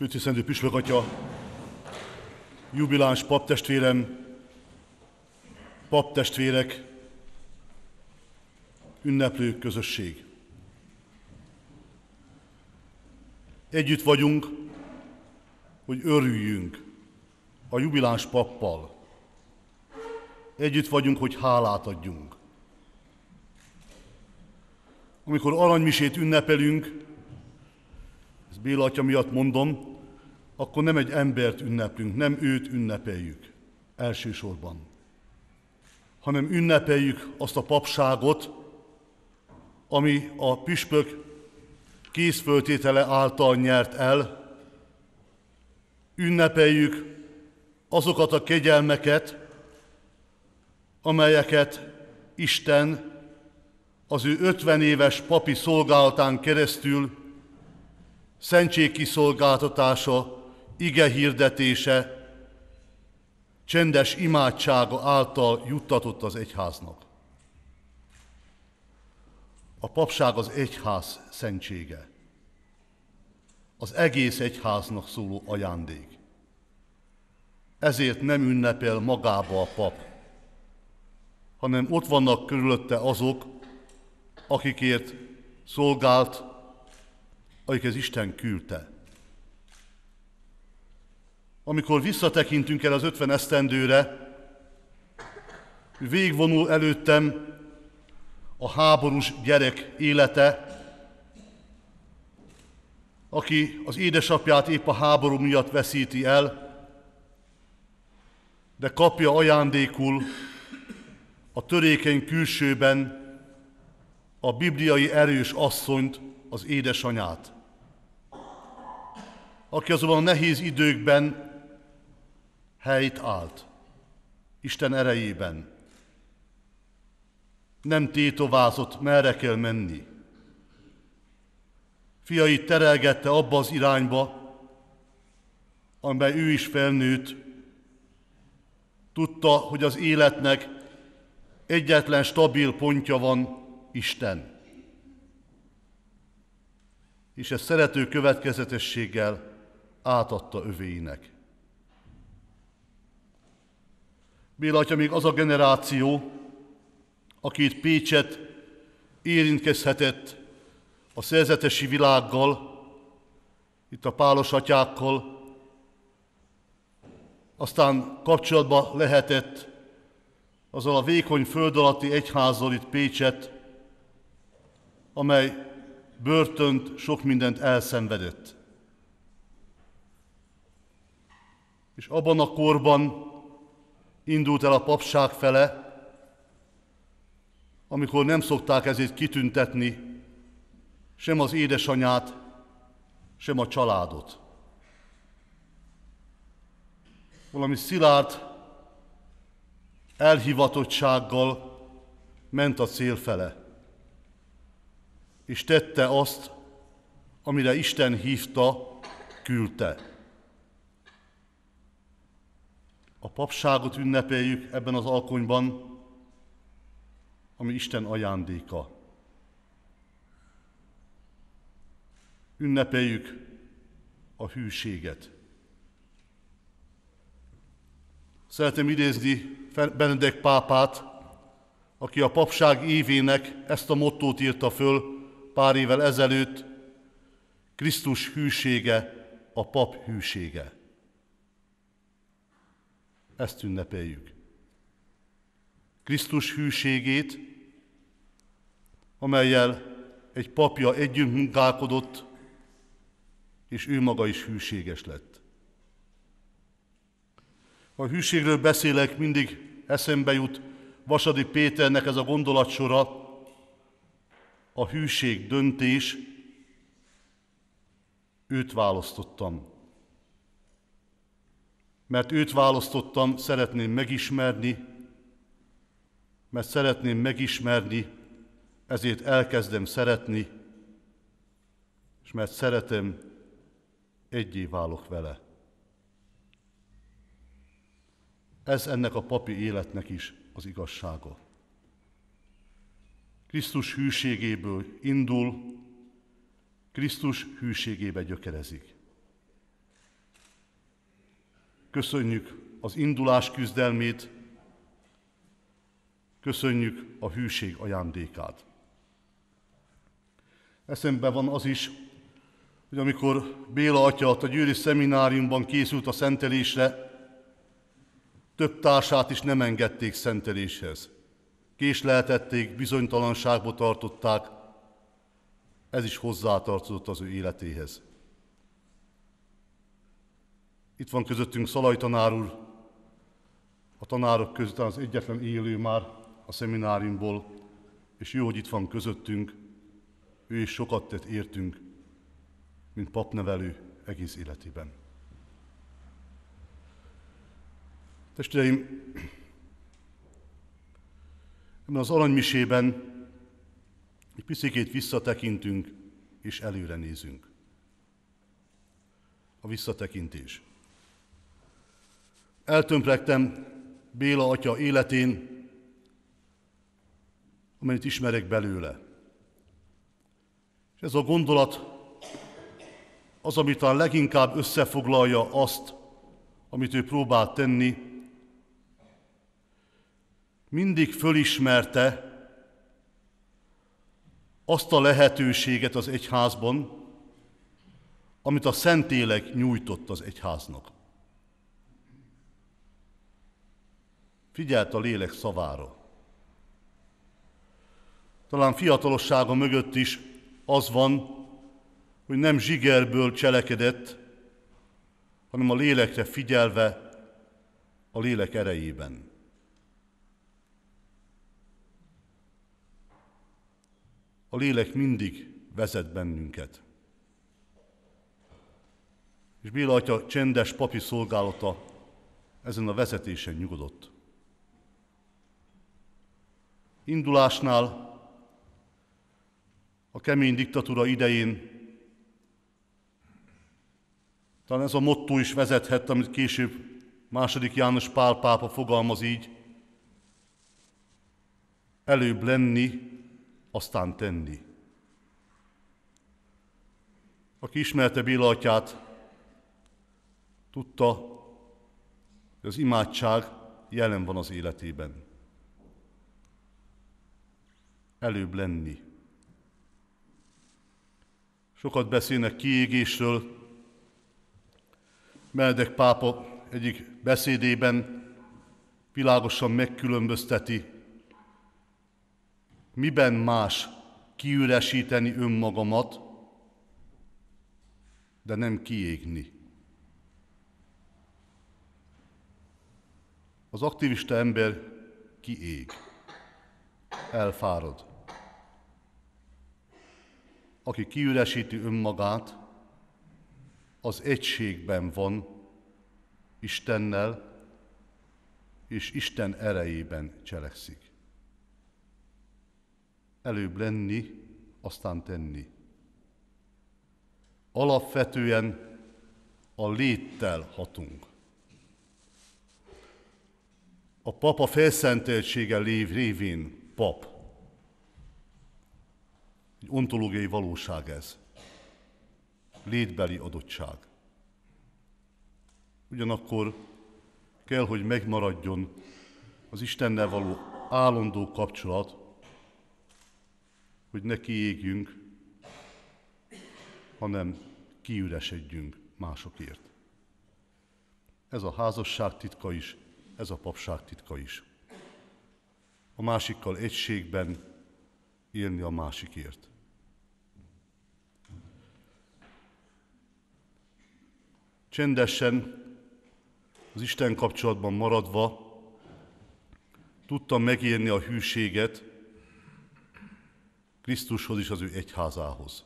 Főtisztelendő püspök atya, jubiláns paptestvérem, paptestvérek, ünneplő közösség. Együtt vagyunk, hogy örüljünk a jubiláns pappal. Együtt vagyunk, hogy hálát adjunk. Amikor aranymisét ünnepelünk, ezt Béla atya miatt mondom, akkor nem egy embert ünneplünk, nem őt ünnepeljük elsősorban, hanem ünnepeljük azt a papságot, ami a püspök készföltétele által nyert el. Ünnepeljük azokat a kegyelmeket, amelyeket Isten az ő 50 éves papi szolgálatán keresztül, szentségkiszolgáltatása, ige hirdetése, csendes imádsága által juttatott az egyháznak. A papság az egyház szentsége, az egész egyháznak szóló ajándék. Ezért nem ünnepel magába a pap, hanem ott vannak körülötte azok, akikért szolgált, akikhez Isten küldte. Amikor visszatekintünk el az 50 esztendőre, végigvonul előttem a háborús gyerek élete, aki az édesapját épp a háború miatt veszíti el, de kapja ajándékul a törékeny külsőben a bibliai erős asszonyt, az édesanyát, aki azonban a nehéz időkben helyt állt, Isten erejében. Nem tétovázott, merre kell menni. Fiait terelgette abba az irányba, amiben ő is felnőtt. Tudta, hogy az életnek egyetlen stabil pontja van, Isten. És ezt szerető következetességgel átadta övéinek. Béla atya még az a generáció, aki itt Pécset érintkezhetett a szerzetesi világgal, itt a pálos atyákkal, aztán kapcsolatba lehetett azzal a vékony föld alatti egyházzal itt Pécset, amely börtönt, sok mindent elszenvedett. És abban a korban indult el a papság fele, amikor nem szokták ezért kitüntetni sem az édesanyát, sem a családot. Valami szilárd elhivatottsággal ment a cél fele, és tette azt, amire Isten hívta, küldte. A papságot ünnepeljük ebben az alkonyban, ami Isten ajándéka. Ünnepeljük a hűséget. Szeretném idézni Benedek pápát, aki a papság évének ezt a mottót írta föl pár évvel ezelőtt: Krisztus hűsége, a pap hűsége. Ezt ünnepeljük. Krisztus hűségét, amellyel egy papja együtt munkálkodott, és ő maga is hűséges lett. Ha a hűségről beszélek, mindig eszembe jut Vasadi Péternek ez a gondolatsora: a hűség döntés, őt választottam. Mert őt választottam, szeretném megismerni, mert szeretném megismerni, ezért elkezdem szeretni, és mert szeretem, egyé válok vele. Ez ennek a papi életnek is az igazsága. Krisztus hűségéből indul, Krisztus hűségébe gyökerezik. köszönjük az indulás küzdelmét, köszönjük a hűség ajándékát. Eszembe van az is, hogy amikor Béla atya a győri szemináriumban készült a szentelésre, több társát is nem engedték szenteléshez. Késleltették, bizonytalanságba tartották, ez is hozzátartozott az ő életéhez. Itt van közöttünk Szalai tanár úr, a tanárok között az egyetlen élő már a szemináriumból, és jó, hogy itt van közöttünk, ő is sokat tett értünk, mint papnevelő egész életében. Testvéreim, ebben az aranymisében egy picikét visszatekintünk és előre nézünk. A visszatekintés. Eltömpregtem Béla atya életén, amennyit ismerek belőle. És ez a gondolat az, ami talán leginkább összefoglalja azt, amit ő próbált tenni. Mindig fölismerte azt a lehetőséget az egyházban, amit a Szentlélek nyújtott az egyháznak. Figyelt a lélek szavára. Talán fiatalossága mögött is az van, hogy nem zsigerből cselekedett, hanem a lélekre figyelve, a lélek erejében. A lélek mindig vezet bennünket. És Béla atya csendes papi szolgálata ezen a vezetésen nyugodott. Indulásnál, a kemény diktatúra idején talán ez a motto is vezethet, amit később II. János Pál pápa fogalmaz így: előbb lenni, aztán tenni. Aki ismerte Béla atyát, tudta, hogy az imádság jelen van az életében. Előbb lenni. Sokat beszélnek kiégésről. Benedek pápa egyik beszédében világosan megkülönbözteti, miben más kiüresíteni önmagamat, de nem kiégni. Az aktivista ember kiég, elfárad. Aki kiüresíti önmagát, az egységben van Istennel, és Isten erejében cselekszik. Előbb lenni, aztán tenni. Alapvetően a léttel hatunk. A papa felszenteltsége révén pap. Egy ontológiai valóság ez. Létbeli adottság. Ugyanakkor kell, hogy megmaradjon az Istennel való állandó kapcsolat, hogy ne kiégjünk, hanem kiüresedjünk másokért. Ez a házasság titka is, ez a papság titka is. A másikkal egységben élni a másikért. Csendesen, az Isten kapcsolatban maradva tudtam megérni a hűséget Krisztushoz és az ő egyházához.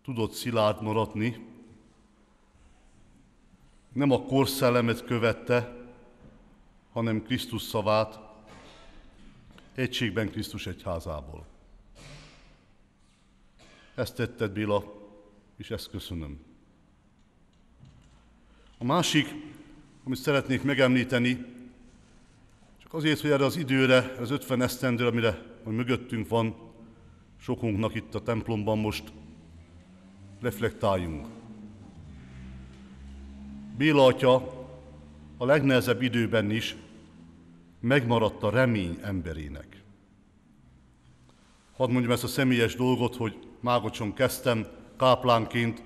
Tudott szilárd maradni, nem a korszellemet követte, hanem Krisztus szavát, egységben Krisztus egyházából. Ezt tetted, Béla, és ezt köszönöm. A másik, amit szeretnék megemlíteni, csak azért, hogy erre az időre, az 50 esztendőre, amire mögöttünk van, sokunknak itt a templomban most reflektáljunk. Béla atya a legnehezebb időben is megmaradt a remény emberének. Hadd mondjam ezt a személyes dolgot, hogy Mágocson kezdtem káplánként,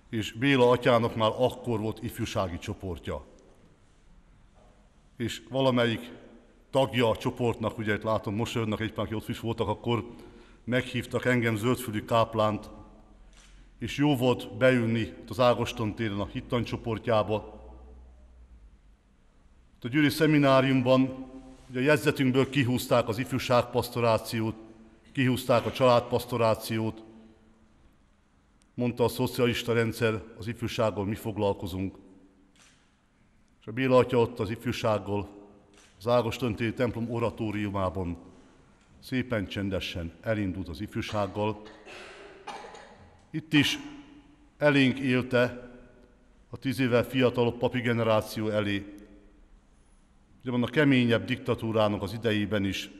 és Béla atyának már akkor volt ifjúsági csoportja. És valamelyik tagja a csoportnak, ugye itt látom, mosolyognak éppen, aki ott is voltak, akkor meghívtak engem, zöldfülű káplánt, és jó volt beülni az Ágoston téren a hittanycsoportjába. A győri szemináriumban ugye a jegyzetünkből kihúzták az ifjúságpastorációt, kihúzták a családpastorációt, mondta a szocialista rendszer, az ifjúsággal mi foglalkozunk. És a Béla atya ott az ifjúsággal, az Ágoston-téri templom oratóriumában szépen csendesen elindult az ifjúsággal. Itt is elénk élte a 10 évvel fiatalabb papi generáció elé. Ugye van a keményebb diktatúrának az idejében is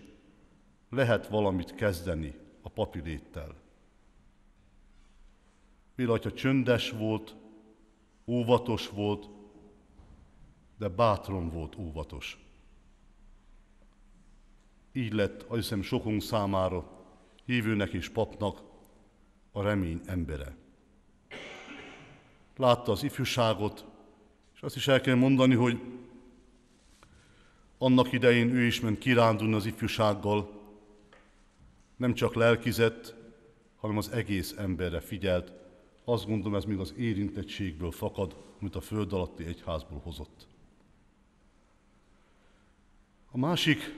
lehet valamit kezdeni a papi léttel. Béla atya csöndes volt, óvatos volt, de bátran volt óvatos. Így lett, azt hiszem, sokunk számára, hívőnek és papnak a remény embere. Látta az ifjúságot, és azt is el kell mondani, hogy annak idején ő is ment kirándulni az ifjúsággal, nem csak lelkizett, hanem az egész emberre figyelt. Azt gondolom, ez még az érintettségből fakad, amit a föld alatti egyházból hozott. A másik,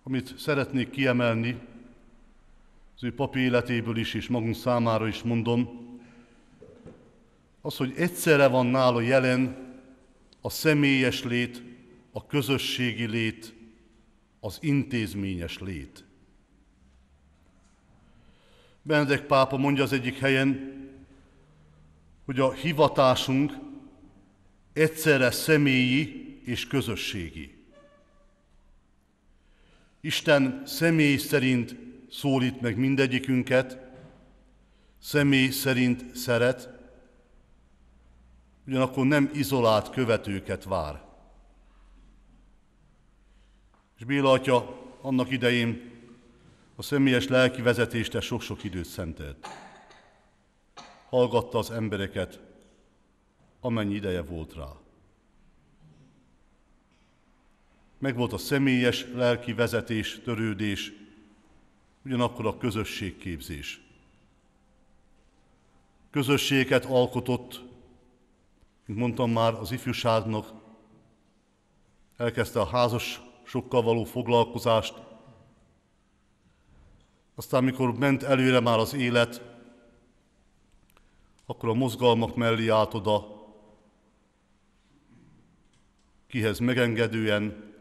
amit szeretnék kiemelni, az ő papi életéből is, és magunk számára is mondom, az, hogy egyszerre van nála jelen a személyes lét, a közösségi lét, az intézményes lét. Benedek pápa mondja az egyik helyen, hogy a hivatásunk egyszerre személyi és közösségi. Isten személy szerint szólít meg mindegyikünket, személy szerint szeret, ugyanakkor nem izolált követőket vár. És Béla atya annak idején a személyes lelki vezetésre sok-sok időt szentelt. Hallgatta az embereket, amennyi ideje volt rá. Megvolt a személyes lelki vezetés, törődés, ugyanakkor a közösségképzés. Közösséget alkotott, mint mondtam már, az ifjúságnak, elkezdte a házasokkal való foglalkozást, aztán, mikor ment előre már az élet, akkor a mozgalmak mellé állt oda, kihez megengedően,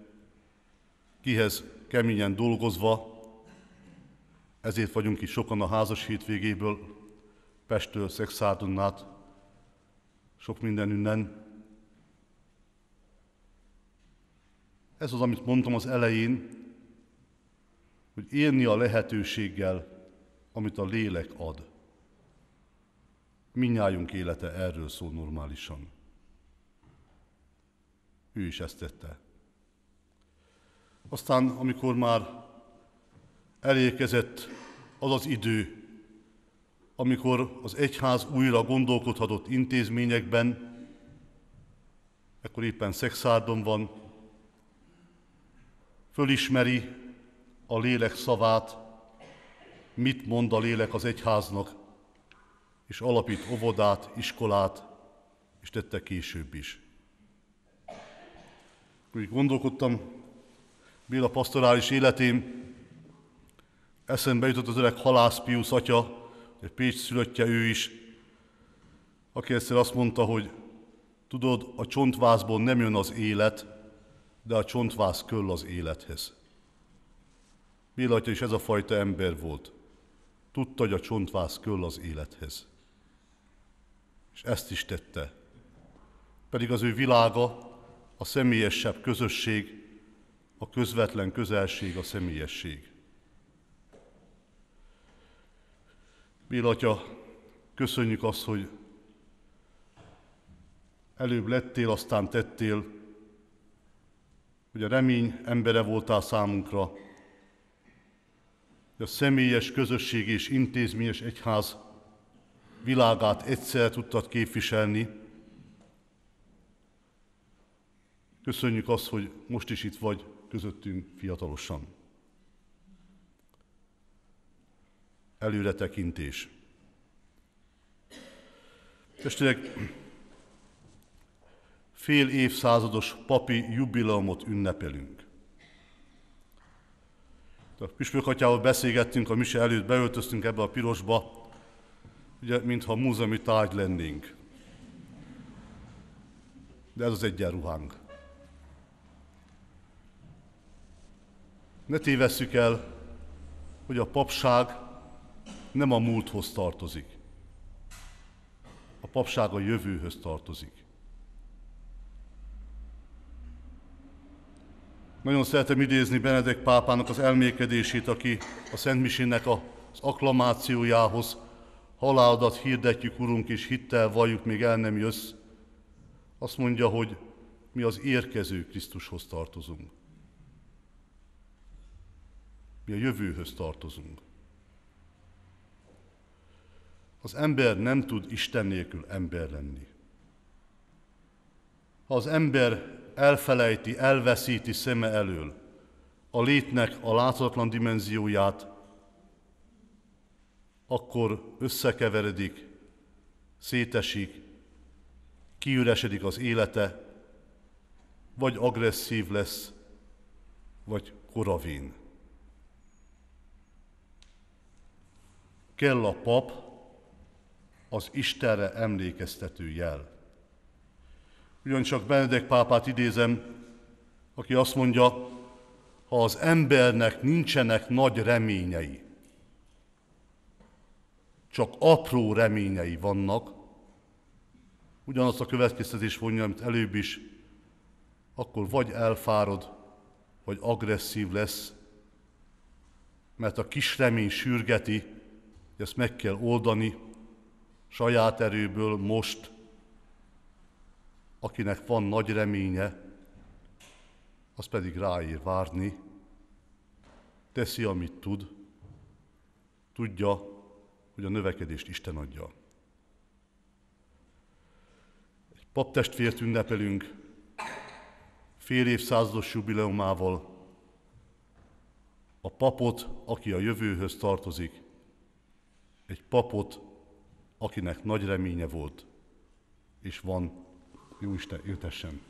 kihez keményen dolgozva, ezért vagyunk itt sokan a házas hétvégéből, Pesttől, Szexárdon át, sok mindenünnen. Ez az, amit mondtam az elején, hogy élni a lehetőséggel, amit a lélek ad. Mindnyájunk élete erről szól normálisan. Ő is ezt tette. Aztán, amikor már elérkezett az az idő, amikor az egyház újra gondolkodhatott intézményekben, ekkor éppen Szexárdon van, fölismeri a lélek szavát, mit mond a lélek az egyháznak, és alapít óvodát, iskolát, és tette később is. Úgy gondolkodtam Béla pastorális életén, eszembe jutott az öreg Halász Piusz atya, egy Pécs szülöttje ő is, aki egyszer azt mondta, hogy tudod, a csontvázból nem jön az élet, de a csontváz köll az élethez. Béla atya is ez a fajta ember volt. Tudta, hogy a csontváz köll az élethez. És ezt is tette. Pedig az ő világa, a személyesebb közösség, a közvetlen közelség, a személyesség. Béla atya, köszönjük azt, hogy előbb lettél, aztán tettél, hogy a remény embere voltál számunkra, hogy a személyes közösség és intézményes egyház világát egyszer tudtad képviselni. Köszönjük azt, hogy most is itt vagy közöttünk fiatalosan. Előretekintés. Testvérek, fél évszázados papi jubileumot ünnepelünk. A püspökatyával beszélgettünk a mise előtt, beöltöztünk ebbe a pirosba, ugye, mintha múzeumi tárgy lennénk. De ez az egyenruhánk. Ne tévesszük el, hogy a papság nem a múlthoz tartozik. A papság a jövőhöz tartozik. Nagyon szeretem idézni Benedek pápának az elmélkedését, aki a Szent Misének az akklamációjához halálodat hirdetjük, Urunk, és hittel valljuk, még el nem jössz. Azt mondja, hogy mi az érkező Krisztushoz tartozunk. Mi a jövőhöz tartozunk. Az ember nem tud Isten nélkül ember lenni. Ha az ember elfelejti, elveszíti szeme elől a létnek a láthatatlan dimenzióját, akkor összekeveredik, szétesik, kiüresedik az élete, vagy agresszív lesz, vagy koravén. Kell a pap, az Istenre emlékeztető jel. Ugyancsak Benedek pápát idézem, aki azt mondja, ha az embernek nincsenek nagy reményei, csak apró reményei vannak, ugyanazt a következtetés vonja, amit előbb is, akkor vagy elfárad, vagy agresszív lesz, mert a kis remény sürgeti, hogy ezt meg kell oldani saját erőből most. Akinek van nagy reménye, az pedig ráér várni, teszi, amit tud, tudja, hogy a növekedést Isten adja. Egy paptestvért ünnepelünk fél évszázados jubileumával, a papot, aki a jövőhöz tartozik, egy papot, akinek nagy reménye volt, és van. Jóisten éltessen!